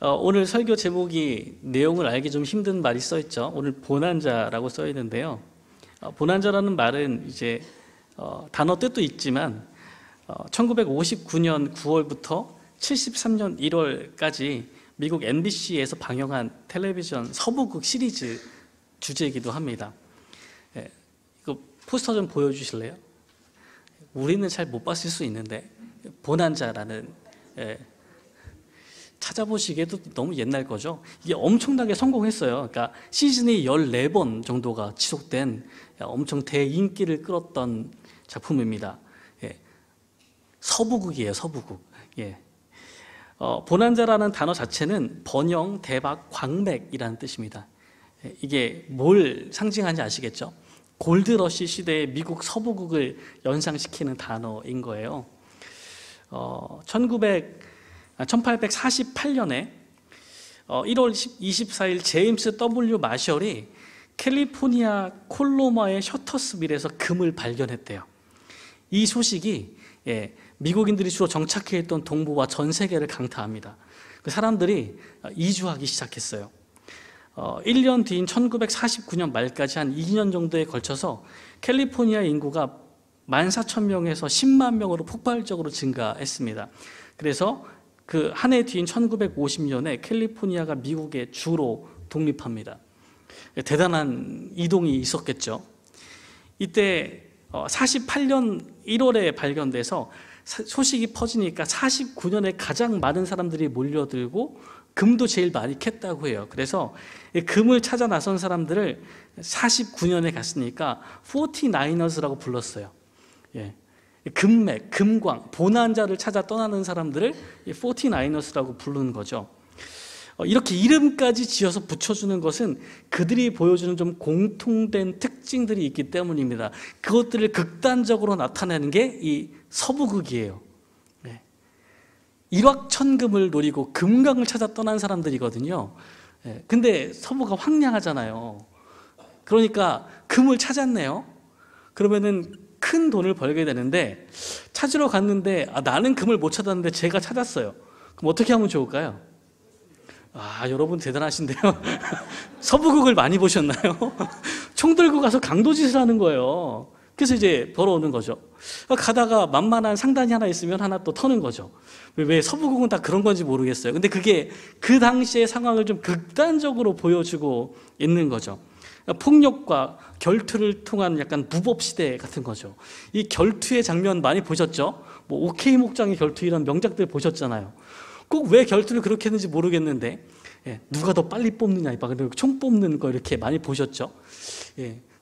오늘 설교 제목이 내용을 알기 좀 힘든 말이 써 있죠. 오늘 보난자라고 써 있는데요. 보난자라는 말은 이제 단어 뜻도 있지만 1959년 9월부터 73년 1월까지 미국 MBC에서 방영한 텔레비전 서부극 시리즈 주제이기도 합니다. 이거 포스터 좀 보여주실래요? 우리는 잘 못 봤을 수 있는데 보난자라는 찾아보시기에도 너무 옛날 거죠. 이게 엄청나게 성공했어요. 그러니까 시즌이 14번 정도가 지속된 엄청 대인기를 끌었던 작품입니다. 서부극이에요, 서부극. 보난자라는 단어 자체는 번영, 대박, 광맥이라는 뜻입니다. 이게 뭘 상징하는지 아시겠죠? 골드러시 시대의 미국 서부극을 연상시키는 단어인 거예요. 1848년에 1월 24일 제임스 W. 마셜이 캘리포니아 콜로마의 셔터스빌에서 금을 발견했대요. 이 소식이 미국인들이 주로 정착해 있던 동부와 전 세계를 강타합니다. 그 사람들이 이주하기 시작했어요. 1년 뒤인 1949년 말까지 한 2년 정도에 걸쳐서 캘리포니아 인구가 14,000명에서 10만 명으로 폭발적으로 증가했습니다. 그래서 그 한 해 뒤인 1950년에 캘리포니아가 미국의 주로 독립합니다. 대단한 이동이 있었겠죠. 이때 48년 1월에 발견돼서 소식이 퍼지니까 49년에 가장 많은 사람들이 몰려들고 금도 제일 많이 캤다고 해요. 그래서 금을 찾아 나선 사람들을 49년에 갔으니까 49ers라고 불렀어요. 금맥, 금광, 보난자를 찾아 떠나는 사람들을 49ers라고 부르는 거죠. 이렇게 이름까지 지어서 붙여주는 것은 그들이 보여주는 좀 공통된 특징들이 있기 때문입니다. 그것들을 극단적으로 나타내는 게 이 서부극이에요. 일확천금을 노리고 금강을 찾아 떠난 사람들이거든요. 근데 서부가 황량하잖아요. 그러니까 금을 찾았네요. 그러면은 큰 돈을 벌게 되는데 찾으러 갔는데 나는 금을 못 찾았는데 제가 찾았어요. 그럼 어떻게 하면 좋을까요? 여러분 대단하신데요. 서부극을 많이 보셨나요? 총 들고 가서 강도짓을 하는 거예요. 그래서 이제 벌어오는 거죠. 가다가 만만한 상단이 하나 있으면 하나 또 터는 거죠. 왜 서부극은 다 그런 건지 모르겠어요. 근데 그게 그 당시의 상황을 좀 극단적으로 보여주고 있는 거죠. 폭력과 결투를 통한 약간 무법시대 같은 거죠. 이 결투의 장면 많이 보셨죠? 뭐 오케이 목장의 결투 이런 명작들 보셨잖아요. 꼭 왜 결투를 그렇게 했는지 모르겠는데 누가 더 빨리 뽑느냐, 총 뽑는 거 이렇게 많이 보셨죠?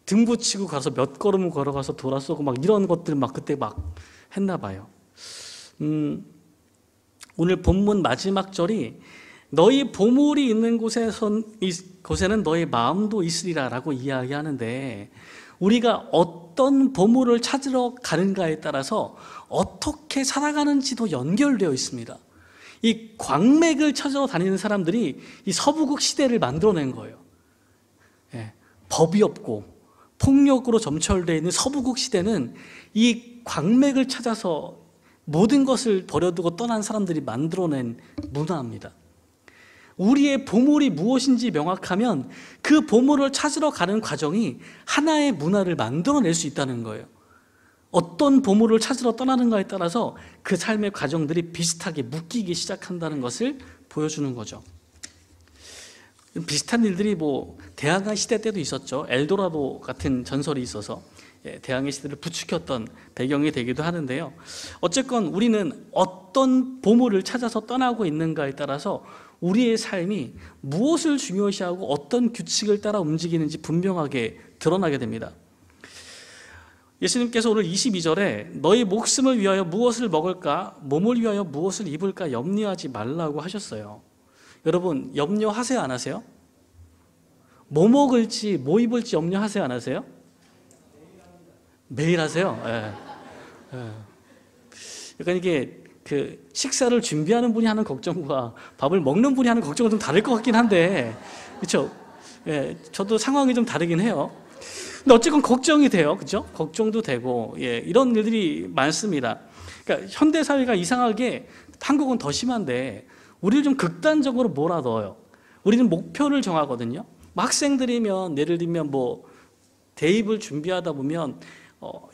등 붙이고 가서 몇 걸음 걸어가서 돌아서고 막 이런 것들 막 그때 막 했나 봐요. 오늘 본문 마지막 절이 너희 보물이 있는 곳에는 너희 마음도 있으리라 라고 이야기하는데 우리가 어떤 보물을 찾으러 가는가에 따라서 어떻게 살아가는지도 연결되어 있습니다. 이 광맥을 찾으러 다니는 사람들이 이 서부극 시대를 만들어낸 거예요. 법이 없고 폭력으로 점철되어 있는 서부극 시대는 이 광맥을 찾아서 모든 것을 버려두고 떠난 사람들이 만들어낸 문화입니다. 우리의 보물이 무엇인지 명확하면 그 보물을 찾으러 가는 과정이 하나의 문화를 만들어낼 수 있다는 거예요. 어떤 보물을 찾으러 떠나는가에 따라서 그 삶의 과정들이 비슷하게 묶이기 시작한다는 것을 보여주는 거죠. 비슷한 일들이 대항해 시대 때도 있었죠. 엘도라도 같은 전설이 있어서 대항해 시대를 부추겼던 배경이 되기도 하는데요. 어쨌건 우리는 어떤 보물을 찾아서 떠나고 있는가에 따라서 우리의 삶이 무엇을 중요시하고 어떤 규칙을 따라 움직이는지 분명하게 드러나게 됩니다. 예수님께서 오늘 22절에 너희 목숨을 위하여 무엇을 먹을까, 몸을 위하여 무엇을 입을까 염려하지 말라고 하셨어요. 여러분 염려하세요, 안 하세요? 뭐 먹을지 뭐 입을지 염려하세요, 안 하세요? 매일 하세요? 약간 이게 그 식사를 준비하는 분이 하는 걱정과 밥을 먹는 분이 하는 걱정은 좀 다를 것 같긴 한데, 그렇죠? 저도 상황이 좀 다르긴 해요. 근데 어쨌건 걱정이 돼요, 그렇죠? 걱정도 되고, 이런 일들이 많습니다. 그러니까 현대 사회가 이상하게 한국은 더 심한데 우리를 좀 극단적으로 몰아넣어요. 우리는 목표를 정하거든요. 학생들이면 예를 들면 뭐 대입을 준비하다 보면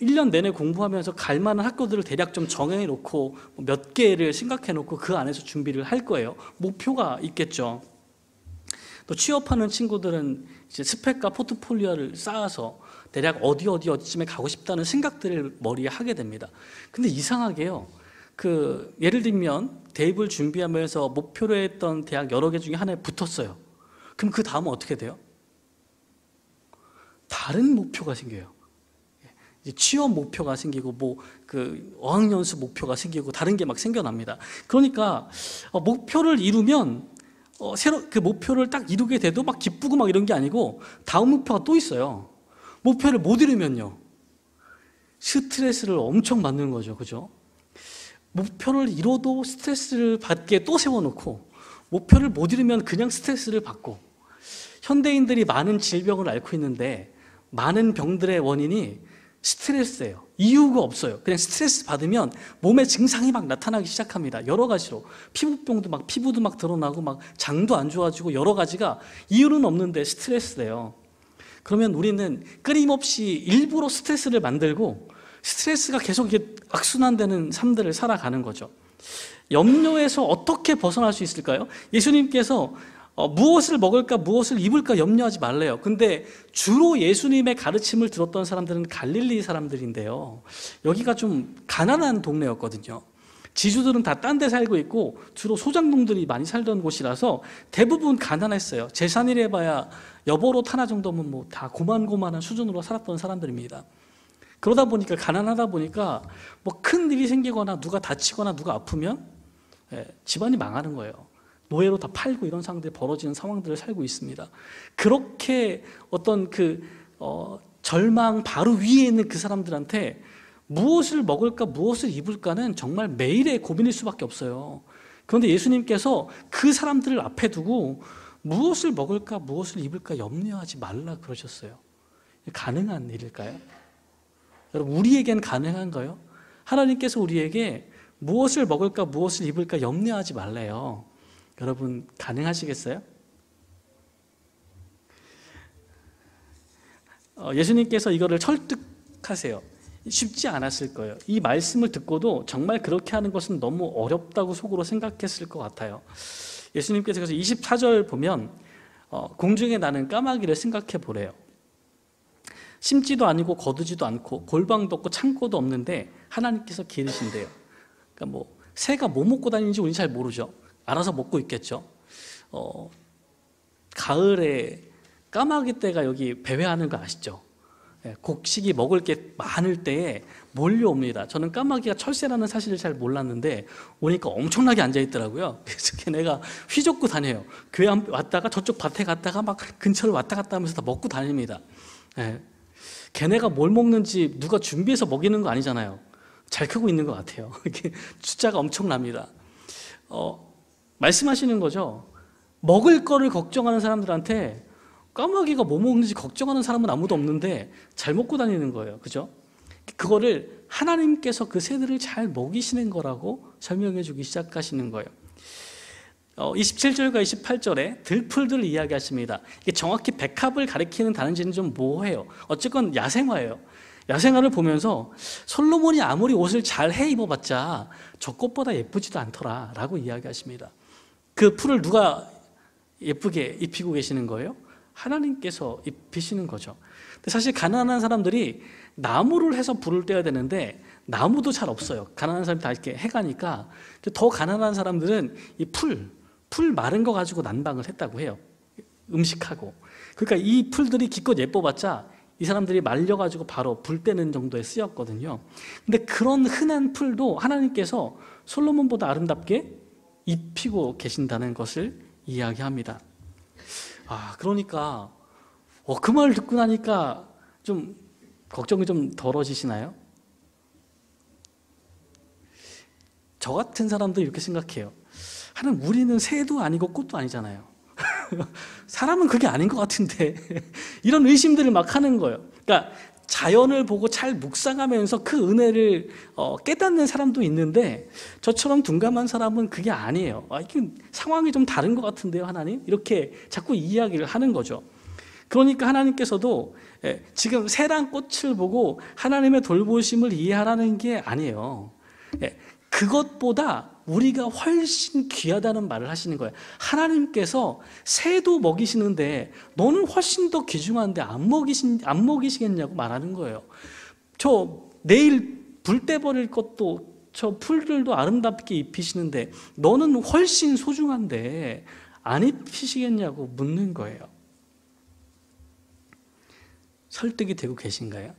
1년 내내 공부하면서 갈 만한 학교들을 대략 좀 정해 놓고 몇 개를 생각해 놓고 그 안에서 준비를 할 거예요. 목표가 있겠죠. 또 취업하는 친구들은 이제 스펙과 포트폴리오를 쌓아서 대략 어디쯤에 가고 싶다는 생각들을 머리에 하게 됩니다. 근데 이상하게요. 예를 들면 대입을 준비하면서 목표로 했던 대학 여러 개 중에 하나에 붙었어요. 그럼 그 다음은 어떻게 돼요? 다른 목표가 생겨요. 이제 취업 목표가 생기고 어학연수 목표가 생기고 다른 게 막 생겨납니다. 그러니까 목표를 이루면 새로 그 목표를 딱 이루게 돼도 막 기쁘고 막 이런 게 아니고 다음 목표가 또 있어요. 목표를 못 이루면요, 스트레스를 엄청 받는 거죠. 그죠? 목표를 이뤄도 스트레스를 받게 또 세워놓고 목표를 못 이루면 그냥 스트레스를 받고, 현대인들이 많은 질병을 앓고 있는데 많은 병들의 원인이 스트레스예요. 이유가 없어요. 그냥 스트레스 받으면 몸에 증상이 막 나타나기 시작합니다. 여러 가지로 피부도 막 드러나고 막 장도 안 좋아지고 여러 가지가 이유는 없는데 스트레스래요. 그러면 우리는 끊임없이 일부러 스트레스를 만들고 스트레스가 계속 이렇게 악순환되는 삶들을 살아가는 거죠. 염려에서 어떻게 벗어날 수 있을까요? 예수님께서 무엇을 먹을까 무엇을 입을까 염려하지 말래요. 근데 주로 예수님의 가르침을 들었던 사람들은 갈릴리 사람들인데요, 여기가 좀 가난한 동네였거든요. 지주들은 다 딴 데 살고 있고 주로 소장농들이 많이 살던 곳이라서 대부분 가난했어요. 재산이라 해봐야 여보롯 하나 정도면 뭐 다 고만고만한 수준으로 살았던 사람들입니다. 그러다 보니까, 가난하다 보니까 뭐 큰 일이 생기거나 누가 다치거나 누가 아프면 집안이 망하는 거예요. 노예로 다 팔고 이런 상황들이 벌어지는 상황들을 살고 있습니다. 그렇게 어떤 절망 바로 위에 있는 그 사람들한테 무엇을 먹을까 무엇을 입을까는 정말 매일의 고민일 수밖에 없어요. 그런데 예수님께서 그 사람들을 앞에 두고 무엇을 먹을까 무엇을 입을까 염려하지 말라 그러셨어요. 가능한 일일까요? 여러분, 우리에겐 가능한가요? 하나님께서 우리에게 무엇을 먹을까 무엇을 입을까 염려하지 말래요. 여러분, 가능하시겠어요? 예수님께서 이거를 설득하세요. 쉽지 않았을 거예요. 이 말씀을 듣고도 정말 그렇게 하는 것은 너무 어렵다고 속으로 생각했을 것 같아요. 예수님께서 그래서 24절 보면 공중에 나는 까마귀를 생각해 보래요. 심지도 아니고 거두지도 않고 골방도 없고 창고도 없는데 하나님께서 기르신대요. 그러니까 새가 뭐 먹고 다니는지 우리는 잘 모르죠. 알아서 먹고 있겠죠. 가을에 까마귀 떼가 여기 배회하는 거 아시죠? 곡식이 먹을 게 많을 때에 몰려옵니다. 저는 까마귀가 철새라는 사실을 잘 몰랐는데 오니까 엄청나게 앉아있더라고요. 그래서 걔네가 휘젓고 다녀요. 교회 왔다가 저쪽 밭에 갔다가 막 근처를 왔다 갔다 하면서 다 먹고 다닙니다. 걔네가 뭘 먹는지 누가 준비해서 먹이는 거 아니잖아요. 잘 크고 있는 것 같아요. 숫자가 엄청납니다. 말씀하시는 거죠. 먹을 거를 걱정하는 사람들한테 까마귀가 뭐 먹는지 걱정하는 사람은 아무도 없는데 잘 먹고 다니는 거예요. 그죠? 그거를 하나님께서 그 새들을 잘 먹이시는 거라고 설명해 주기 시작하시는 거예요. 27절과 28절에 들풀들을 이야기하십니다. 이게 정확히 백합을 가리키는 단어인지는 좀 모호해요. 어쨌건 야생화예요. 야생화를 보면서 솔로몬이 아무리 옷을 잘 해 입어봤자 저 꽃보다 예쁘지도 않더라 라고 이야기하십니다. 그 풀을 누가 예쁘게 입히고 계시는 거예요? 하나님께서 입히시는 거죠. 근데 사실 가난한 사람들이 나무를 해서 불을 떼야 되는데 나무도 잘 없어요. 가난한 사람이 다 이렇게 해가니까 더 가난한 사람들은 이 풀 마른 거 가지고 난방을 했다고 해요. 음식하고. 그러니까 이 풀들이 기껏 예뻐봤자 이 사람들이 말려가지고 바로 불 떼는 정도에 쓰였거든요. 근데 그런 흔한 풀도 하나님께서 솔로몬보다 아름답게 입히고 계신다는 것을 이야기합니다. 그러니까 그 말 듣고 나니까 좀 걱정이 좀 덜어지시나요? 저 같은 사람도 이렇게 생각해요. 하나님, 우리는 새도 아니고 꽃도 아니잖아요. 사람은 그게 아닌 것 같은데 이런 의심들을 막 하는 거예요. 그러니까 자연을 보고 잘 묵상하면서 그 은혜를 깨닫는 사람도 있는데, 저처럼 둔감한 사람은 그게 아니에요. 이게 상황이 좀 다른 것 같은데요, 하나님? 이렇게 자꾸 이야기를 하는 거죠. 그러니까 하나님께서도 지금 세란 꽃을 보고 하나님의 돌보심을 이해하라는 게 아니에요. 그것보다 우리가 훨씬 귀하다는 말을 하시는 거예요. 하나님께서 새도 먹이시는데 너는 훨씬 더 귀중한데 안 먹이시겠냐고 말하는 거예요. 저 내일 불 떼버릴 것도, 저 풀들도 아름답게 입히시는데 너는 훨씬 소중한데 안 입히시겠냐고 묻는 거예요. 설득이 되고 계신가요?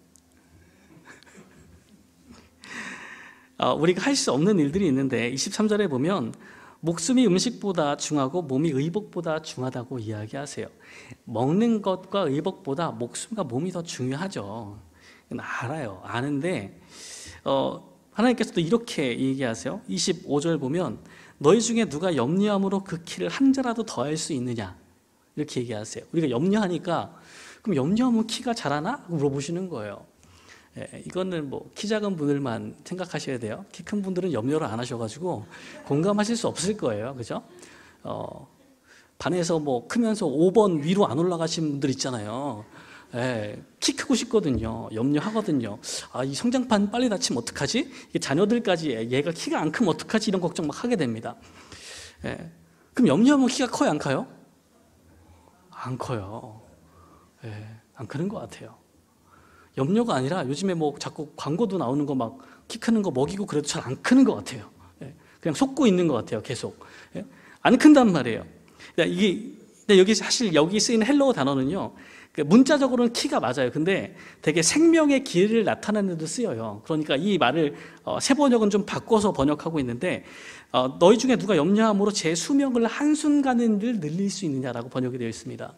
우리가 할 수 없는 일들이 있는데 23절에 보면 목숨이 음식보다 중하고 몸이 의복보다 중하다고 이야기하세요. 먹는 것과 의복보다 목숨과 몸이 더 중요하죠. 알아요. 아는데 하나님께서도 이렇게 얘기하세요. 25절 보면 너희 중에 누가 염려함으로 그 키를 한 자라도 더할 수 있느냐, 이렇게 얘기하세요. 우리가 염려하니까 그럼 염려하면 키가 자라나? 물어보시는 거예요. 이거는 뭐 키 작은 분들만 생각하셔야 돼요. 키 큰 분들은 염려를 안 하셔가지고 공감하실 수 없을 거예요. 그죠? 반에서 뭐 크면서 5번 위로 안 올라가신 분들 있잖아요. 키 크고 싶거든요. 염려하거든요. 이 성장판 빨리 다치면 어떡하지? 자녀들까지 얘가 키가 안 크면 어떡하지? 이런 걱정 막 하게 됩니다. 그럼 염려하면 키가 커요, 안 커요? 안 커요. 안 크는 것 같아요. 염려가 아니라 요즘에 뭐 자꾸 광고도 나오는 거 막 키 크는 거 먹이고 그래도 잘 안 크는 것 같아요. 그냥 속고 있는 것 같아요, 계속. 안 큰단 말이에요. 여기 사실 여기 쓰이는 헬로우 단어는요, 문자적으로는 키가 맞아요. 근데 되게 생명의 길을 나타내는 데도 쓰여요. 그러니까 이 말을 새 번역은 좀 바꿔서 번역하고 있는데, 너희 중에 누가 염려함으로 제 수명을 한순간을 늘릴 수 있느냐라고 번역이 되어 있습니다.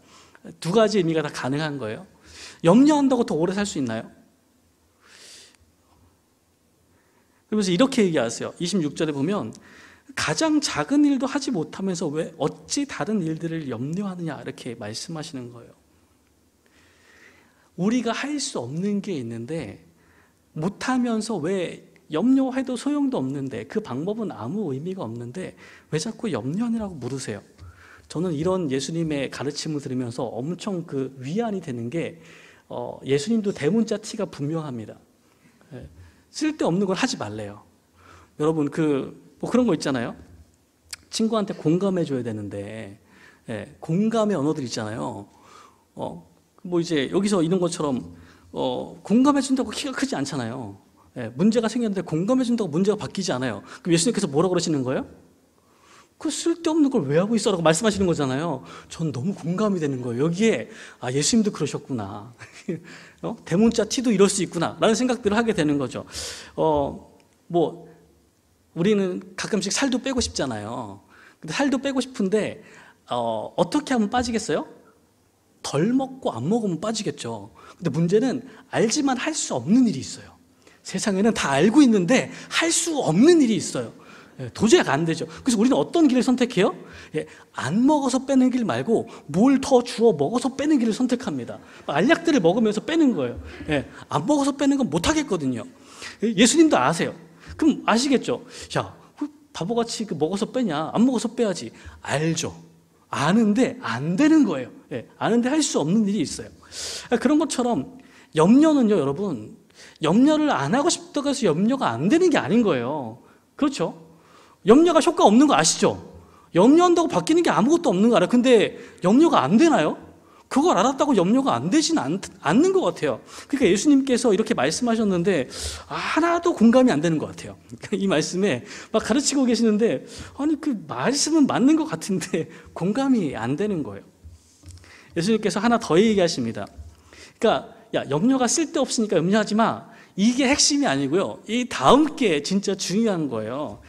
두 가지 의미가 다 가능한 거예요. 염려한다고 더 오래 살 수 있나요? 그러면서 이렇게 얘기하세요. 26절에 보면 가장 작은 일도 하지 못하면서 왜 어찌 다른 일들을 염려하느냐, 이렇게 말씀하시는 거예요. 우리가 할 수 없는 게 있는데 못하면서 왜 염려해도 소용도 없는데, 그 방법은 아무 의미가 없는데 왜 자꾸 염려하느라고 물으세요? 저는 이런 예수님의 가르침을 들으면서 엄청 그 위안이 되는 게, 예수님도 대문자 T가 분명합니다. 쓸데없는 걸 하지 말래요. 여러분 뭐 그런 거 있잖아요. 친구한테 공감해 줘야 되는데, 공감의 언어들 있잖아요. 뭐 이제 여기서 이런 것처럼 공감해 준다고 키가 크지 않잖아요. 문제가 생겼는데 공감해 준다고 문제가 바뀌지 않아요. 그럼 예수님께서 뭐라고 그러시는 거예요? 그 쓸데없는 걸 왜 하고 있어라고 말씀하시는 거잖아요. 전 너무 공감이 되는 거예요. 여기에 예수님도 그러셨구나. 대문자 T도 이럴 수 있구나 라는 생각들을 하게 되는 거죠. 뭐 우리는 가끔씩 살도 빼고 싶잖아요. 근데 살도 빼고 싶은데 어떻게 하면 빠지겠어요? 덜 먹고 안 먹으면 빠지겠죠. 근데 문제는 알지만 할 수 없는 일이 있어요. 세상에는 다 알고 있는데 할 수 없는 일이 있어요. 도저히 안 되죠. 그래서 우리는 어떤 길을 선택해요? 안 먹어서 빼는 길 말고 뭘 더 주워 먹어서 빼는 길을 선택합니다. 알약들을 먹으면서 빼는 거예요. 안 먹어서 빼는 건 못 하겠거든요. 예수님도 아세요. 그럼 아시겠죠? 야, 바보같이 먹어서 빼냐? 안 먹어서 빼야지. 알죠. 아는데 안 되는 거예요. 아는데 할 수 없는 일이 있어요. 그런 것처럼 염려는요, 여러분, 염려를 안 하고 싶다고 해서 염려가 안 되는 게 아닌 거예요. 그렇죠? 염려가 효과 없는 거 아시죠? 염려한다고 바뀌는 게 아무것도 없는 거 알아요. 근데 염려가 안 되나요? 그걸 알았다고 염려가 안 되진 않는 것 같아요. 그러니까 예수님께서 이렇게 말씀하셨는데 하나도 공감이 안 되는 것 같아요. 이 말씀에 막 가르치고 계시는데, 아니 그 말씀은 맞는 것 같은데 공감이 안 되는 거예요. 예수님께서 하나 더 얘기하십니다. 그러니까 야, 염려가 쓸데없으니까 염려하지 마. 이게 핵심이 아니고요. 이 다음 게 진짜 중요한 거예요.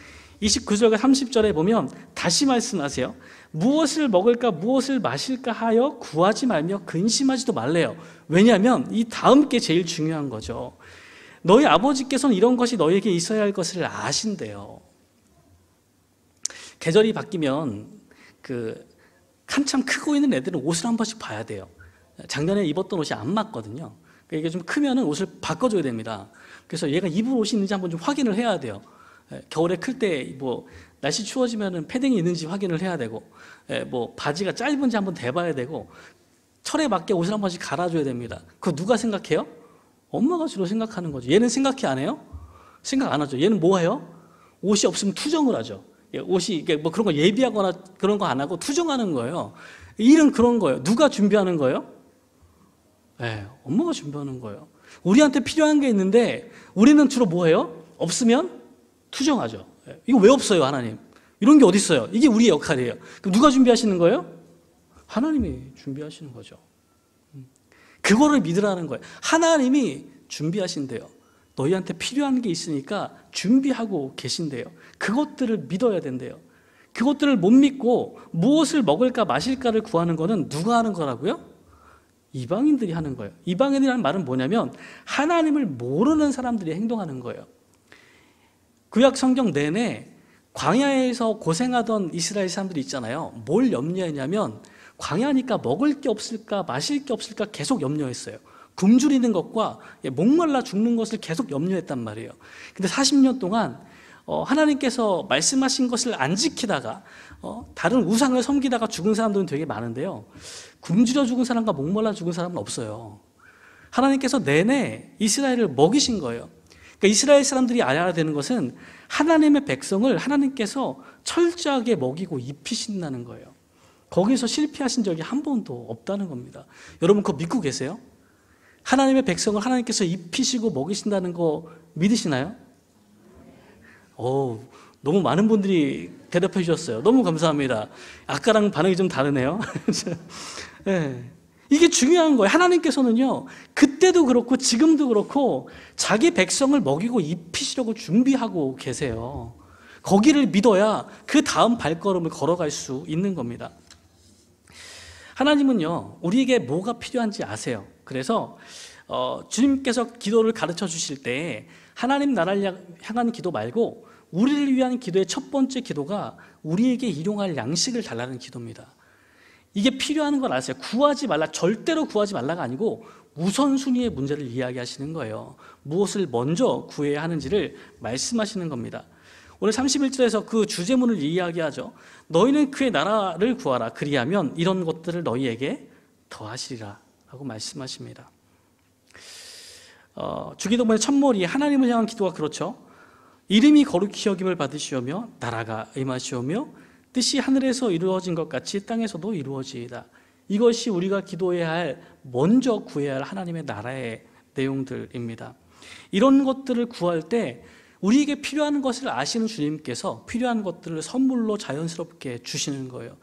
29절과 30절에 보면 다시 말씀하세요. 무엇을 먹을까 무엇을 마실까 하여 구하지 말며 근심하지도 말래요. 왜냐하면 이 다음 게 제일 중요한 거죠. 너희 아버지께서는 이런 것이 너희에게 있어야 할 것을 아신대요. 계절이 바뀌면 한참 크고 있는 애들은 옷을 한 번씩 봐야 돼요. 작년에 입었던 옷이 안 맞거든요. 그러니까 이게 좀 크면은 옷을 바꿔줘야 됩니다. 그래서 얘가 입을 옷이 있는지 한번 좀 확인을 해야 돼요. 겨울에 클 때 뭐 날씨 추워지면은 패딩이 있는지 확인을 해야 되고, 뭐 바지가 짧은지 한번 대봐야 되고, 철에 맞게 옷을 한 번씩 갈아줘야 됩니다. 그거 누가 생각해요? 엄마가 주로 생각하는 거죠. 얘는 생각해 안 해요? 생각 안 하죠. 얘는 뭐 해요? 옷이 없으면 투정을 하죠. 옷이 뭐 그런 거 예비하거나 그런 거 안 하고 투정하는 거예요. 일은 그런 거예요. 누가 준비하는 거예요? 엄마가 준비하는 거예요. 우리한테 필요한 게 있는데 우리는 주로 뭐 해요? 없으면 투정하죠. 이거 왜 없어요, 하나님? 이런 게 어디 있어요? 이게 우리의 역할이에요. 그럼 누가 준비하시는 거예요? 하나님이 준비하시는 거죠. 그거를 믿으라는 거예요. 하나님이 준비하신대요. 너희한테 필요한 게 있으니까 준비하고 계신대요. 그것들을 믿어야 된대요. 그것들을 못 믿고 무엇을 먹을까 마실까를 구하는 거는 누가 하는 거라고요? 이방인들이 하는 거예요. 이방인이라는 말은 뭐냐면 하나님을 모르는 사람들이 행동하는 거예요. 구약 성경 내내 광야에서 고생하던 이스라엘 사람들이 있잖아요. 뭘 염려했냐면 광야니까 먹을 게 없을까 마실 게 없을까 계속 염려했어요. 굶주리는 것과 목말라 죽는 것을 계속 염려했단 말이에요. 근데 40년 동안 하나님께서 말씀하신 것을 안 지키다가 다른 우상을 섬기다가 죽은 사람들은 되게 많은데요, 굶주려 죽은 사람과 목말라 죽은 사람은 없어요. 하나님께서 내내 이스라엘을 먹이신 거예요. 그러니까 이스라엘 사람들이 알아야 되는 것은 하나님의 백성을 하나님께서 철저하게 먹이고 입히신다는 거예요. 거기서 실패하신 적이 한 번도 없다는 겁니다. 여러분 그거 믿고 계세요? 하나님의 백성을 하나님께서 입히시고 먹이신다는 거 믿으시나요? 너무 많은 분들이 대답해 주셨어요. 너무 감사합니다. 아까랑 반응이 좀 다르네요. 네. 이게 중요한 거예요. 하나님께서는요, 그때도 그렇고 지금도 그렇고 자기 백성을 먹이고 입히시려고 준비하고 계세요. 거기를 믿어야 그 다음 발걸음을 걸어갈 수 있는 겁니다. 하나님은요, 우리에게 뭐가 필요한지 아세요. 그래서 주님께서 기도를 가르쳐 주실 때 하나님 나라를 향한 기도 말고 우리를 위한 기도의 첫 번째 기도가 우리에게 일용할 양식을 달라는 기도입니다. 이게 필요한 걸 아세요. 구하지 말라, 절대로 구하지 말라가 아니고 우선순위의 문제를 이야기하시는 거예요. 무엇을 먼저 구해야 하는지를 말씀하시는 겁니다. 오늘 31절에서 그 주제문을 이야기하죠. 너희는 그의 나라를 구하라. 그리하면 이런 것들을 너희에게 더하시리라 하고 말씀하십니다. 주기도문의 첫머리 하나님을 향한 기도가 그렇죠. 이름이 거룩히 여김을 받으시오며 나라가 임하시오며 뜻이 하늘에서 이루어진 것 같이 땅에서도 이루어지이다. 이것이 우리가 기도해야 할, 먼저 구해야 할 하나님의 나라의 내용들입니다. 이런 것들을 구할 때 우리에게 필요한 것을 아시는 주님께서 필요한 것들을 선물로 자연스럽게 주시는 거예요.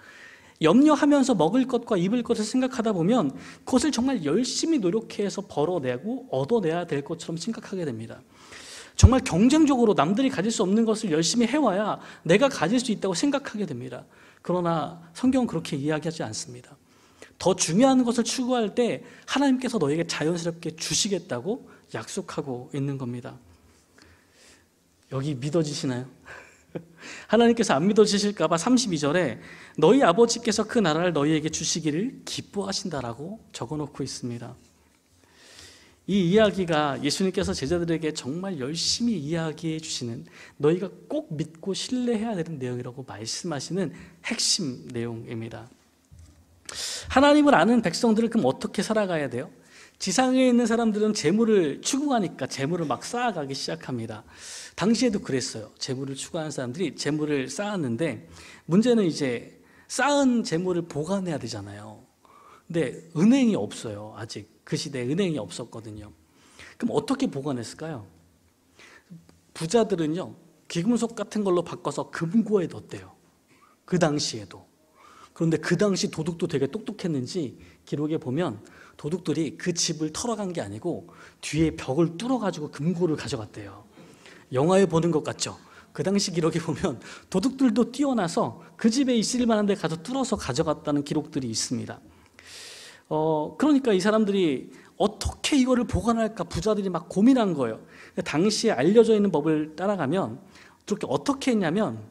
염려하면서 먹을 것과 입을 것을 생각하다 보면 그것을 정말 열심히 노력해서 벌어내고 얻어내야 될 것처럼 생각하게 됩니다. 정말 경쟁적으로 남들이 가질 수 없는 것을 열심히 해와야 내가 가질 수 있다고 생각하게 됩니다. 그러나 성경은 그렇게 이야기하지 않습니다. 더 중요한 것을 추구할 때 하나님께서 너에게 자연스럽게 주시겠다고 약속하고 있는 겁니다. 여기 믿어지시나요? 하나님께서 안 믿어지실까 봐 32절에 너희 아버지께서 그 나라를 너희에게 주시기를 기뻐하신다라고 적어놓고 있습니다. 이 이야기가 예수님께서 제자들에게 정말 열심히 이야기해 주시는, 너희가 꼭 믿고 신뢰해야 되는 내용이라고 말씀하시는 핵심 내용입니다. 하나님을 아는 백성들은 그럼 어떻게 살아가야 돼요? 지상에 있는 사람들은 재물을 추구하니까 재물을 막 쌓아가기 시작합니다. 당시에도 그랬어요. 재물을 추구하는 사람들이 재물을 쌓았는데 문제는 이제 쌓은 재물을 보관해야 되잖아요. 근데 은행이 없어요. 아직 그 시대에 은행이 없었거든요. 그럼 어떻게 보관했을까요? 부자들은요, 귀금속 같은 걸로 바꿔서 금고에 넣었대요. 그 당시에도. 그런데 그 당시 도둑도 되게 똑똑했는지 기록에 보면 도둑들이 그 집을 털어간 게 아니고 뒤에 벽을 뚫어가지고 금고를 가져갔대요. 영화에 보는 것 같죠? 그 당시 기록에 보면 도둑들도 뛰어나서 그 집에 있을 만한 데 가서 뚫어서 가져갔다는 기록들이 있습니다. 그러니까 이 사람들이 어떻게 이거를 보관할까 부자들이 막 고민한 거예요. 당시에 알려져 있는 법을 따라가면 그렇게 어떻게 했냐면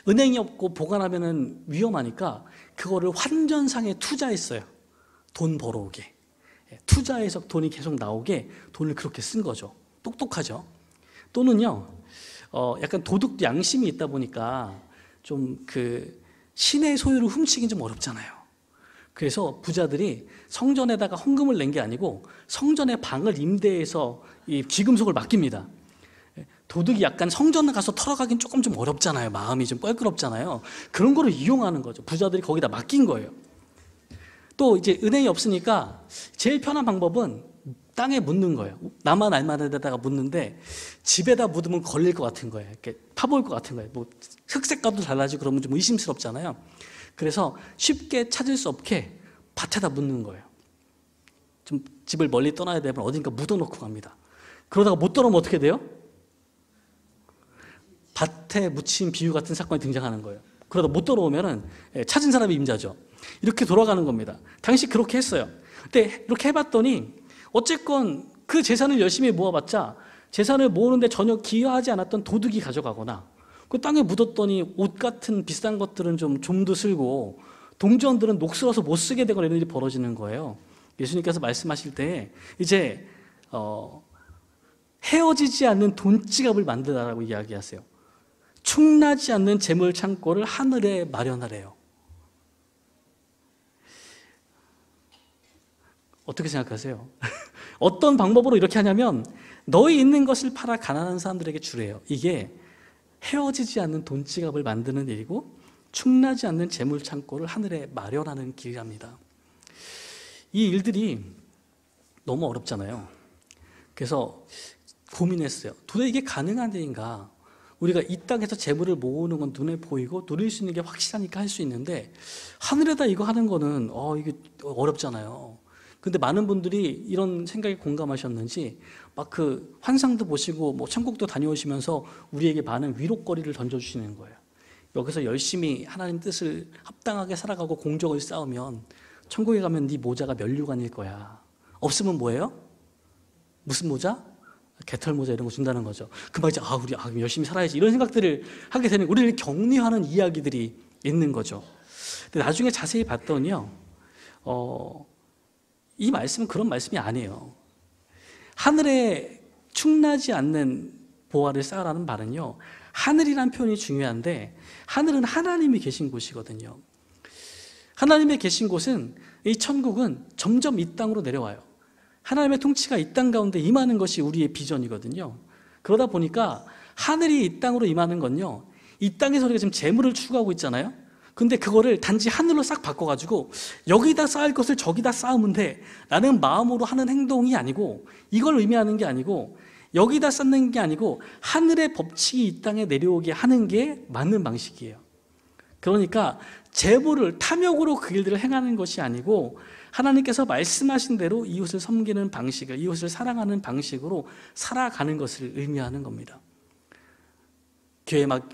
은행이 없고 보관하면 위험하니까 그거를 환전상에 투자했어요. 돈 벌어오게. 투자해서 돈이 계속 나오게 돈을 그렇게 쓴 거죠. 똑똑하죠. 또는요, 약간 도덕 양심이 있다 보니까 좀 그 신의 소유를 훔치긴 좀 어렵잖아요. 그래서 부자들이 성전에다가 헌금을 낸 게 아니고 성전의 방을 임대해서 이 귀금속을 맡깁니다. 도둑이 약간 성전에 가서 털어가긴 조금 좀 어렵잖아요. 마음이 좀 껄끄럽잖아요. 그런 거를 이용하는 거죠. 부자들이 거기다 맡긴 거예요. 또 이제 은행이 없으니까 제일 편한 방법은 땅에 묻는 거예요. 나만 알만한 데다가 묻는데 집에다 묻으면 걸릴 것 같은 거예요. 이렇게 파볼 것 같은 거예요. 뭐 흑색깔도 달라지고 그러면 좀 의심스럽잖아요. 그래서 쉽게 찾을 수 없게 밭에다 묻는 거예요. 좀 집을 멀리 떠나야 되면 어딘가 묻어놓고 갑니다. 그러다가 못 돌아오면 어떻게 돼요? 밭에 묻힌 비유 같은 사건이 등장하는 거예요. 그러다 못 돌아오면은 찾은 사람이 임자죠. 이렇게 돌아가는 겁니다. 당시 그렇게 했어요. 근데 이렇게 해봤더니 어쨌건 그 재산을 열심히 모아봤자 재산을 모으는데 전혀 기여하지 않았던 도둑이 가져가거나 그 땅에 묻었더니 옷 같은 비싼 것들은 좀 좀도 쓸고 동전들은 녹슬어서 못 쓰게 되거나 이런 일이 벌어지는 거예요. 예수님께서 말씀하실 때 이제 헤어지지 않는 돈지갑을 만들라고 이야기하세요. 충나지 않는 재물 창고를 하늘에 마련하래요. 어떻게 생각하세요? 어떤 방법으로 이렇게 하냐면 너희 있는 것을 팔아 가난한 사람들에게 주래요. 이게 헤어지지 않는 돈지갑을 만드는 일이고 충나지 않는 재물 창고를 하늘에 마련하는 길이랍니다. 이 일들이 너무 어렵잖아요. 그래서 고민했어요. 도대체 이게 가능한 일인가? 우리가 이 땅에서 재물을 모으는 건 눈에 보이고 누릴 수 있는 게 확실하니까 할 수 있는데 하늘에다 이거 하는 거는 이게 어렵잖아요. 근데 많은 분들이 이런 생각에 공감하셨는지 막 그 환상도 보시고 뭐 천국도 다녀오시면서 우리에게 많은 위로거리를 던져주시는 거예요. 여기서 열심히 하나님 뜻을 합당하게 살아가고 공적을 쌓으면 천국에 가면 네 모자가 면류관일 거야. 없으면 뭐예요? 무슨 모자? 개털 모자 이런 거 준다는 거죠. 금방 이제 우리 열심히 살아야지 이런 생각들을 하게 되는 우리를 격려하는 이야기들이 있는 거죠. 근데 나중에 자세히 봤더니요, 이 말씀은 그런 말씀이 아니에요. 하늘에 충나지 않는 보화를 쌓으라는 말은요, 하늘이란 표현이 중요한데 하늘은 하나님이 계신 곳이거든요. 하나님이 계신 곳은 이 천국은 점점 이 땅으로 내려와요. 하나님의 통치가 이 땅 가운데 임하는 것이 우리의 비전이거든요. 그러다 보니까 하늘이 이 땅으로 임하는 건요, 이 땅에서 우리가 지금 재물을 추구하고 있잖아요. 근데 그거를 단지 하늘로 싹 바꿔가지고 여기다 쌓을 것을 저기다 쌓으면 돼 라는 마음으로 하는 행동이 아니고, 이걸 의미하는 게 아니고, 여기다 쌓는 게 아니고 하늘의 법칙이 이 땅에 내려오게 하는 게 맞는 방식이에요. 그러니까 재물을 탐욕으로 그 일들을 행하는 것이 아니고 하나님께서 말씀하신 대로 이웃을 섬기는 방식을, 이웃을 사랑하는 방식으로 살아가는 것을 의미하는 겁니다. 교회 막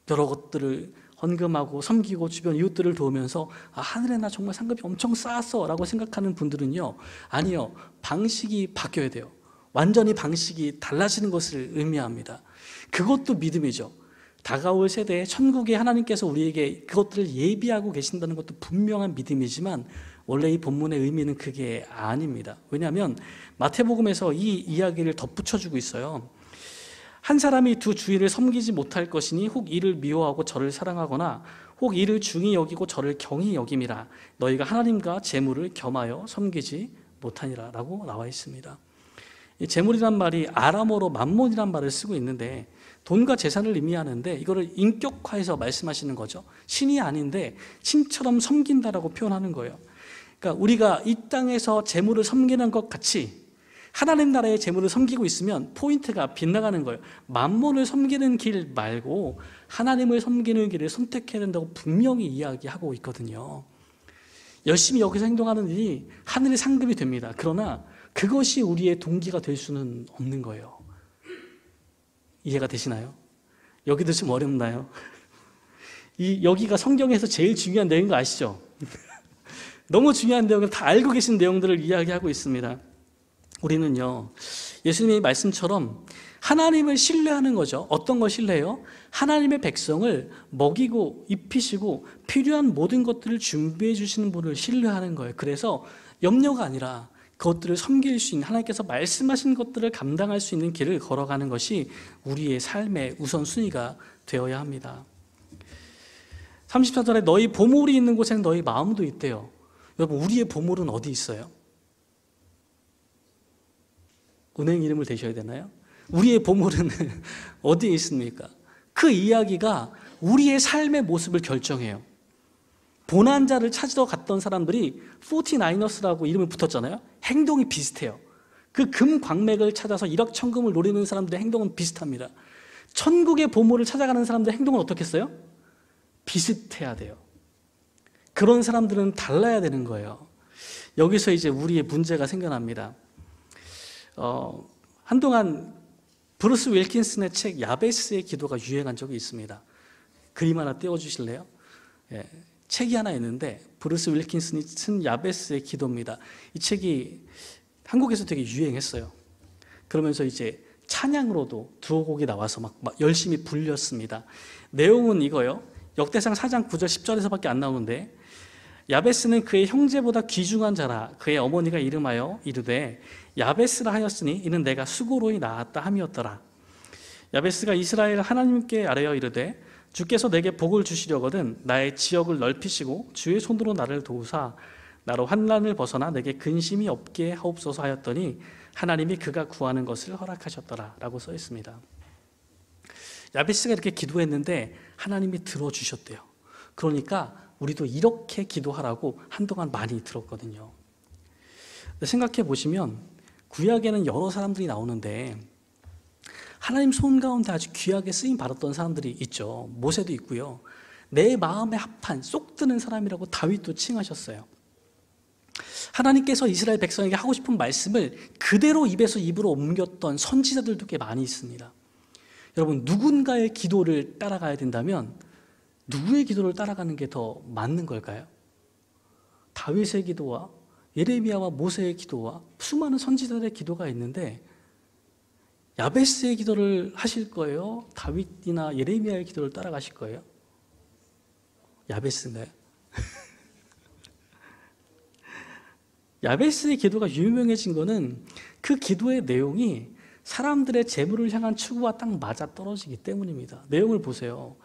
여러 것들을 헌금하고 섬기고 주변 이웃들을 도우면서 하늘에 나 정말 상급이 엄청 쌓았어 라고 생각하는 분들은요, 아니요, 방식이 바뀌어야 돼요. 완전히 방식이 달라지는 것을 의미합니다. 그것도 믿음이죠. 다가올 세대에 천국에 하나님께서 우리에게 그것들을 예비하고 계신다는 것도 분명한 믿음이지만 원래 이 본문의 의미는 그게 아닙니다. 왜냐하면 마태복음에서 이 이야기를 덧붙여주고 있어요. 한 사람이 두 주인을 섬기지 못할 것이니 혹 이를 미워하고 저를 사랑하거나 혹 이를 중히 여기고 저를 경히 여김이라. 너희가 하나님과 재물을 겸하여 섬기지 못하니라 라고 나와 있습니다. 이 재물이란 말이 아람어로 맘몬이란 말을 쓰고 있는데 돈과 재산을 의미하는데 이거를 인격화해서 말씀하시는 거죠. 신이 아닌데 신처럼 섬긴다라고 표현하는 거예요. 그러니까 우리가 이 땅에서 재물을 섬기는 것 같이 하나님 나라의 재물을 섬기고 있으면 포인트가 빗나가는 거예요. 맘몬을 섬기는 길 말고 하나님을 섬기는 길을 선택해야 된다고 분명히 이야기하고 있거든요. 열심히 여기서 행동하는 일이 하늘의 상급이 됩니다. 그러나 그것이 우리의 동기가 될 수는 없는 거예요. 이해가 되시나요? 여기도 좀 어렵나요? 여기가 성경에서 제일 중요한 내용인 거 아시죠? 너무 중요한 내용을 다 알고 계신 내용들을 이야기하고 있습니다. 우리는요, 예수님의 말씀처럼 하나님을 신뢰하는 거죠. 어떤 걸 신뢰해요? 하나님의 백성을 먹이고 입히시고 필요한 모든 것들을 준비해 주시는 분을 신뢰하는 거예요. 그래서 염려가 아니라 그것들을 섬길 수 있는, 하나님께서 말씀하신 것들을 감당할 수 있는 길을 걸어가는 것이 우리의 삶의 우선순위가 되어야 합니다. 34절에 너희 보물이 있는 곳에는 너희 마음도 있대요. 여러분, 우리의 보물은 어디 있어요? 은행 이름을 대셔야 되나요? 우리의 보물은 어디에 있습니까? 그 이야기가 우리의 삶의 모습을 결정해요. 고난자를 찾으러 갔던 사람들이 49ers라고 이름을 붙었잖아요. 행동이 비슷해요. 그 금 광맥을 찾아서 일확천금을 노리는 사람들의 행동은 비슷합니다. 천국의 보물을 찾아가는 사람들의 행동은 어떻겠어요? 비슷해야 돼요. 그런 사람들은 달라야 되는 거예요. 여기서 이제 우리의 문제가 생겨납니다. 한동안 브루스 윌킨슨의 책 야베스의 기도가 유행한 적이 있습니다. 그림 하나 띄워주실래요? 예, 책이 하나 있는데 브루스 윌킨슨이 쓴 야베스의 기도입니다. 이 책이 한국에서 되게 유행했어요. 그러면서 이제 찬양으로도 두어 곡이 나와서 막 열심히 불렸습니다. 내용은 이거요. 역대상 4장 9절 10절에서밖에 안 나오는데, 야베스는 그의 형제보다 귀중한 자라. 그의 어머니가 이름하여 이르되 야베스라 하였으니 이는 내가 수고로이 낳았다 함이었더라. 야베스가 이스라엘 하나님께 아뢰어 이르되 주께서 내게 복을 주시려거든 나의 지역을 넓히시고 주의 손으로 나를 도우사 나로 환난을 벗어나 내게 근심이 없게 하옵소서 하였더니 하나님이 그가 구하는 것을 허락하셨더라 라고 써 있습니다. 야베스가 이렇게 기도했는데 하나님이 들어주셨대요. 그러니까 우리도 이렇게 기도하라고 한동안 많이 들었거든요. 생각해 보시면 구약에는 여러 사람들이 나오는데 하나님 손 가운데 아주 귀하게 쓰임 받았던 사람들이 있죠. 모세도 있고요. 내 마음에 합한 쏙 드는 사람이라고 다윗도 칭하셨어요. 하나님께서 이스라엘 백성에게 하고 싶은 말씀을 그대로 입에서 입으로 옮겼던 선지자들도 꽤 많이 있습니다. 여러분, 누군가의 기도를 따라가야 된다면 누구의 기도를 따라가는 게 더 맞는 걸까요? 다윗의 기도와 예레미야와 모세의 기도와 수많은 선지자들의 기도가 있는데 야베스의 기도를 하실 거예요? 다윗이나 예레미야의 기도를 따라가실 거예요? 야베스인가요? 야베스의 기도가 유명해진 거는 그 기도의 내용이 사람들의 재물을 향한 추구와 딱 맞아떨어지기 때문입니다. 내용을 보세요.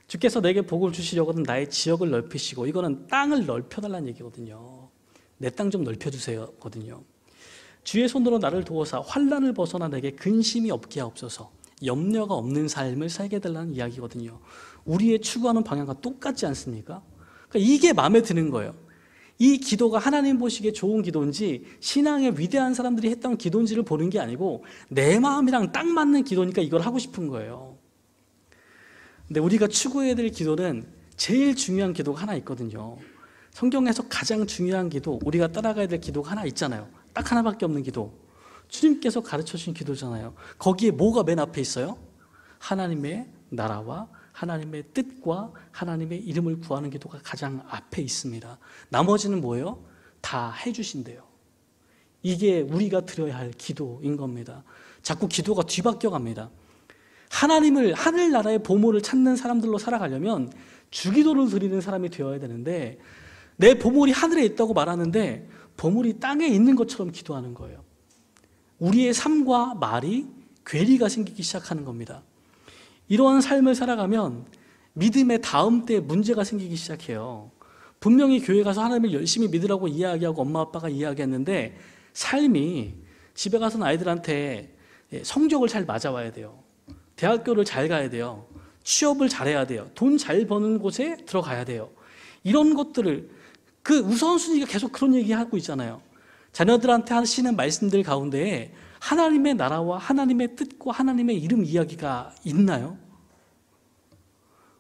주께서 내게 복을 주시려거든 나의 지역을 넓히시고, 이거는 땅을 넓혀달라는 얘기거든요. 내 땅 좀 넓혀주세요 거든요. 주의 손으로 나를 도우사 환난을 벗어나 내게 근심이 없게 하옵소서. 염려가 없는 삶을 살게 해달라는 이야기거든요. 우리의 추구하는 방향과 똑같지 않습니까? 그러니까 이게 마음에 드는 거예요. 이 기도가 하나님 보시기에 좋은 기도인지 신앙의 위대한 사람들이 했던 기도인지를 보는 게 아니고 내 마음이랑 딱 맞는 기도니까 이걸 하고 싶은 거예요. 근데 우리가 추구해야 될 기도는 제일 중요한 기도가 하나 있거든요. 성경에서 가장 중요한 기도, 우리가 따라가야 될 기도가 하나 있잖아요. 딱 하나밖에 없는 기도. 주님께서 가르쳐 주신 기도잖아요. 거기에 뭐가 맨 앞에 있어요? 하나님의 나라와 하나님의 뜻과 하나님의 이름을 구하는 기도가 가장 앞에 있습니다. 나머지는 뭐예요? 다 해주신대요. 이게 우리가 드려야 할 기도인 겁니다. 자꾸 기도가 뒤바뀌어 갑니다. 하나님을, 하늘나라의 보물을 찾는 사람들로 살아가려면 주기도를 드리는 사람이 되어야 되는데 내 보물이 하늘에 있다고 말하는데 보물이 땅에 있는 것처럼 기도하는 거예요. 우리의 삶과 말이 괴리가 생기기 시작하는 겁니다. 이러한 삶을 살아가면 믿음의 다음 때에 문제가 생기기 시작해요. 분명히 교회 가서 하나님을 열심히 믿으라고 이야기하고 엄마 아빠가 이야기했는데 삶이 집에 가서는 아이들한테 성적을 잘 맞아와야 돼요. 대학교를 잘 가야 돼요. 취업을 잘해야 돼요. 돈 잘 버는 곳에 들어가야 돼요. 이런 것들을 그 우선순위가 계속 그런 얘기하고 있잖아요. 자녀들한테 하시는 말씀들 가운데 하나님의 나라와 하나님의 뜻과 하나님의 이름 이야기가 있나요?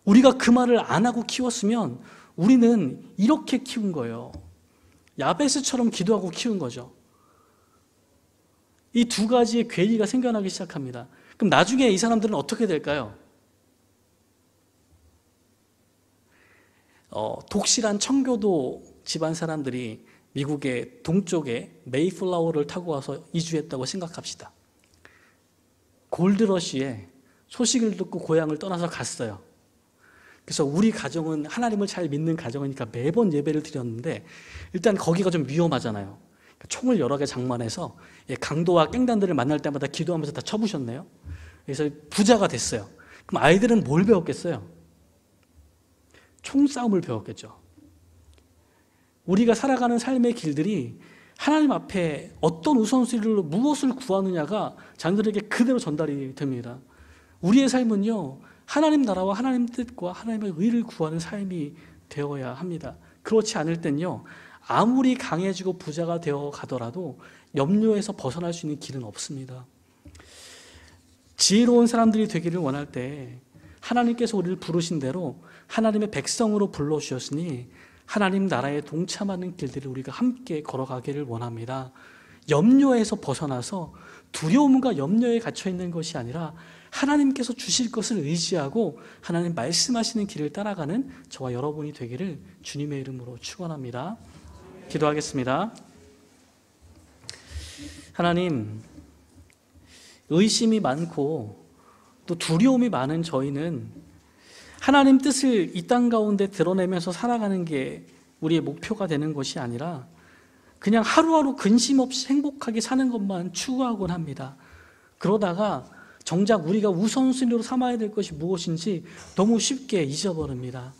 우리가 그 말을 안 하고 키웠으면 우리는 이렇게 키운 거예요. 야베스처럼 기도하고 키운 거죠. 이 두 가지의 괴리가 생겨나기 시작합니다. 그럼 나중에 이 사람들은 어떻게 될까요? 독실한 청교도 집안 사람들이 미국의 동쪽에 메이플라워를 타고 와서 이주했다고 생각합시다. 골드러시에 소식을 듣고 고향을 떠나서 갔어요. 그래서 우리 가정은 하나님을 잘 믿는 가정이니까 매번 예배를 드렸는데 일단 거기가 좀 위험하잖아요. 총을 여러 개 장만해서 강도와 깽단들을 만날 때마다 기도하면서 다 쳐부셨네요. 그래서 부자가 됐어요. 그럼 아이들은 뭘 배웠겠어요? 총싸움을 배웠겠죠. 우리가 살아가는 삶의 길들이 하나님 앞에 어떤 우선순위로 무엇을 구하느냐가 자녀들에게 그대로 전달이 됩니다. 우리의 삶은요, 하나님 나라와 하나님 뜻과 하나님의 의를 구하는 삶이 되어야 합니다. 그렇지 않을 땐요, 아무리 강해지고 부자가 되어 가더라도 염려에서 벗어날 수 있는 길은 없습니다. 지혜로운 사람들이 되기를 원할 때 하나님께서 우리를 부르신 대로 하나님의 백성으로 불러주셨으니 하나님 나라에 동참하는 길들을 우리가 함께 걸어가기를 원합니다. 염려에서 벗어나서 두려움과 염려에 갇혀 있는 것이 아니라 하나님께서 주실 것을 의지하고 하나님 말씀하시는 길을 따라가는 저와 여러분이 되기를 주님의 이름으로 축원합니다. 기도하겠습니다. 하나님, 의심이 많고 또 두려움이 많은 저희는 하나님 뜻을 이 땅 가운데 드러내면서 살아가는 게 우리의 목표가 되는 것이 아니라 그냥 하루하루 근심 없이 행복하게 사는 것만 추구하곤 합니다. 그러다가 정작 우리가 우선순위로 삼아야 될 것이 무엇인지 너무 쉽게 잊어버립니다.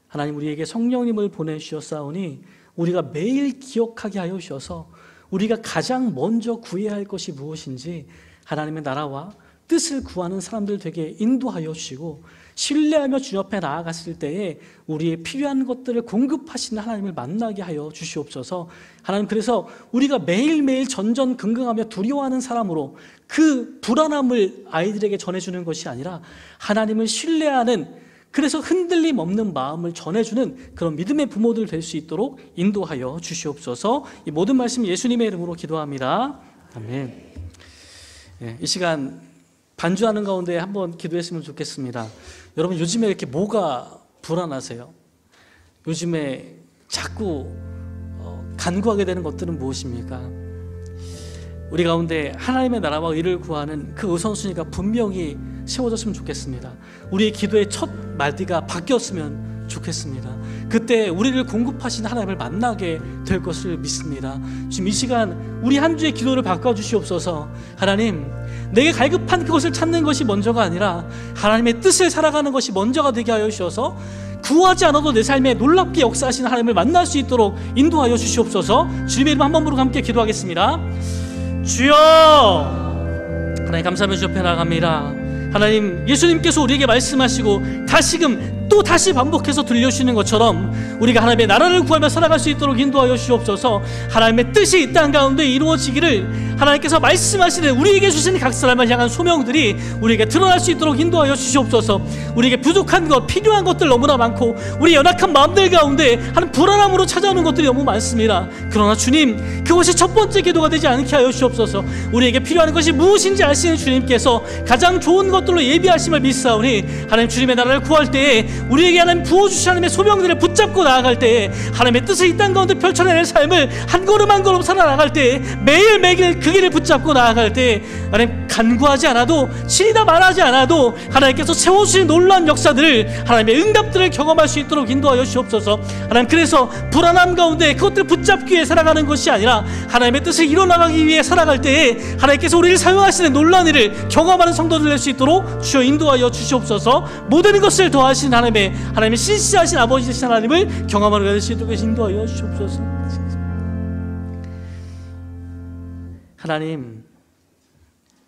하나님, 우리에게 성령님을 보내주셨사오니 우리가 매일 기억하게 하여 주셔서 우리가 가장 먼저 구해야 할 것이 무엇인지 하나님의 나라와 뜻을 구하는 사람들 되게 인도하여 주시고 신뢰하며 주님 앞에 나아갔을 때에 우리의 필요한 것들을 공급하시는 하나님을 만나게 하여 주시옵소서. 하나님, 그래서 우리가 매일매일 전전긍긍하며 두려워하는 사람으로 그 불안함을 아이들에게 전해주는 것이 아니라 하나님을 신뢰하는, 그래서 흔들림 없는 마음을 전해주는 그런 믿음의 부모들 될 수 있도록 인도하여 주시옵소서. 이 모든 말씀 예수님의 이름으로 기도합니다. 아멘. 이 시간 반주하는 가운데 한번 기도했으면 좋겠습니다. 여러분, 요즘에 이렇게 뭐가 불안하세요? 요즘에 자꾸 간구하게 되는 것들은 무엇입니까? 우리 가운데 하나님의 나라와 의를 구하는 그 우선순위가 분명히 세워졌으면 좋겠습니다. 우리의 기도의 첫 마디가 바뀌었으면 좋겠습니다. 그때 우리를 공급하신 하나님을 만나게 될 것을 믿습니다. 지금 이 시간 우리 한 주의 기도를 바꿔주시옵소서. 하나님, 내게 갈급한 그것을 찾는 것이 먼저가 아니라 하나님의 뜻을 살아가는 것이 먼저가 되게 하여 주셔서 구하지 않아도 내 삶에 놀랍게 역사하시는 하나님을 만날 수 있도록 인도하여 주시옵소서. 주님의 이름 한 번 부르고 함께 기도하겠습니다. 주여! 하나님, 감사하며 주 옆에 나아갑니다. 하나님, 예수님께서 우리에게 말씀하시고 다시금 또 다시 반복해서 들려주시는 것처럼 우리가 하나님의 나라를 구하며 살아갈 수 있도록 인도하여 주시옵소서. 하나님의 뜻이 이 땅 가운데 이루어지기를 하나님께서 말씀하시는 우리에게 주시는 각 사람을 향한 소명들이 우리에게 드러날 수 있도록 인도하여 주시옵소서. 우리에게 부족한 것, 필요한 것들 너무나 많고 우리 연약한 마음들 가운데 하는 불안함으로 찾아오는 것들이 너무 많습니다. 그러나 주님, 그것이 첫 번째 기도가 되지 않게 하여 주시옵소서. 우리에게 필요한 것이 무엇인지 아시는 주님께서 가장 좋은 것들로 예비하심을 믿사오니 하나님, 주님의 나라를 구할 때에 우리에게 하나님 부어주신 하나님의 소명들을 붙잡고 나아갈 때에 하나님의 뜻을 이 땅 가운데 펼쳐내는 삶을 한 걸음 한 걸음 살아나갈 때에 매일매일 그 길을 붙잡고 나아갈 때에 하나님, 간구하지 않아도 신이다 말하지 않아도 하나님께서 세워주신 놀라운 역사들을 하나님의 응답들을 경험할 수 있도록 인도하여 주옵소서. 하나님, 그래서 불안함 가운데 그것들을 붙잡기 위해 살아가는 것이 아니라 하나님의 뜻을 이뤄나가기 위해 살아갈 때에 하나님께서 우리를 사용하시는 놀라운 일을 경험하는 성도들 될 수 있도록 주여 인도하여 주시옵소서. 모든 것을 더하신 하나님의 신실하신 아버지 되신 하나님을 경험하는 될 수 있도록 인도하여 주시옵소서. 하나님,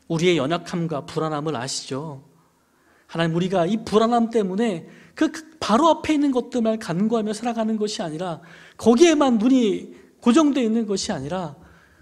우리의 연약함과 불안함을 아시죠? 하나님, 우리가 이 불안함 때문에 그 바로 앞에 있는 것들만 간구하며 살아가는 것이 아니라 거기에만 눈이 고정되어 있는 것이 아니라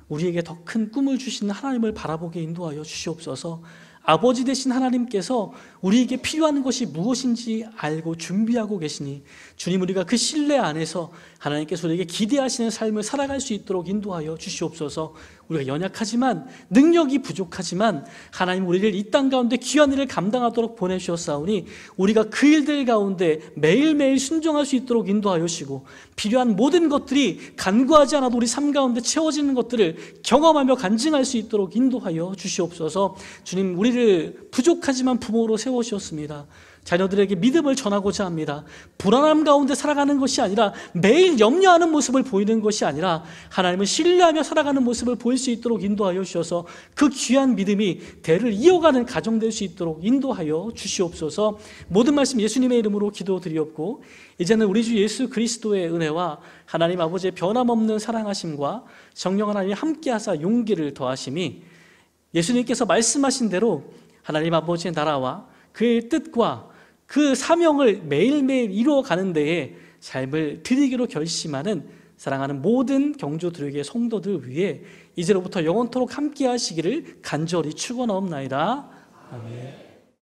우리에게 더 큰 꿈을 주신 하나님을 바라보게 인도하여 주시옵소서. 아버지 되신 하나님께서 우리에게 필요한 것이 무엇인지 알고 준비하고 계시니 주님, 우리가 그 신뢰 안에서 하나님께서 우리에게 기대하시는 삶을 살아갈 수 있도록 인도하여 주시옵소서. 우리가 연약하지만, 능력이 부족하지만 하나님, 우리를 이 땅 가운데 귀한 일을 감당하도록 보내주셨사오니 우리가 그 일들 가운데 매일매일 순종할 수 있도록 인도하여 주시고 필요한 모든 것들이 간구하지 않아도 우리 삶 가운데 채워지는 것들을 경험하며 간증할 수 있도록 인도하여 주시옵소서. 주님, 우리를 우리를 부족하지만 부모로 세우셨습니다. 자녀들에게 믿음을 전하고자 합니다. 불안함 가운데 살아가는 것이 아니라, 매일 염려하는 모습을 보이는 것이 아니라 하나님을 신뢰하며 살아가는 모습을 보일 수 있도록 인도하여 주셔서 그 귀한 믿음이 대를 이어가는 가정 될 수 있도록 인도하여 주시옵소서. 모든 말씀 예수님의 이름으로 기도드리옵고, 이제는 우리 주 예수 그리스도의 은혜와 하나님 아버지의 변함없는 사랑하심과 성령 하나님이 함께하사 용기를 더하심이, 예수님께서 말씀하신 대로 하나님 아버지의 나라와 그의 뜻과 그 사명을 매일매일 이루어가는 데에 삶을 드리기로 결심하는 사랑하는 모든 경주들에게 성도들 위해 이제로부터 영원토록 함께 하시기를 간절히 축원하옵나이다. 아멘.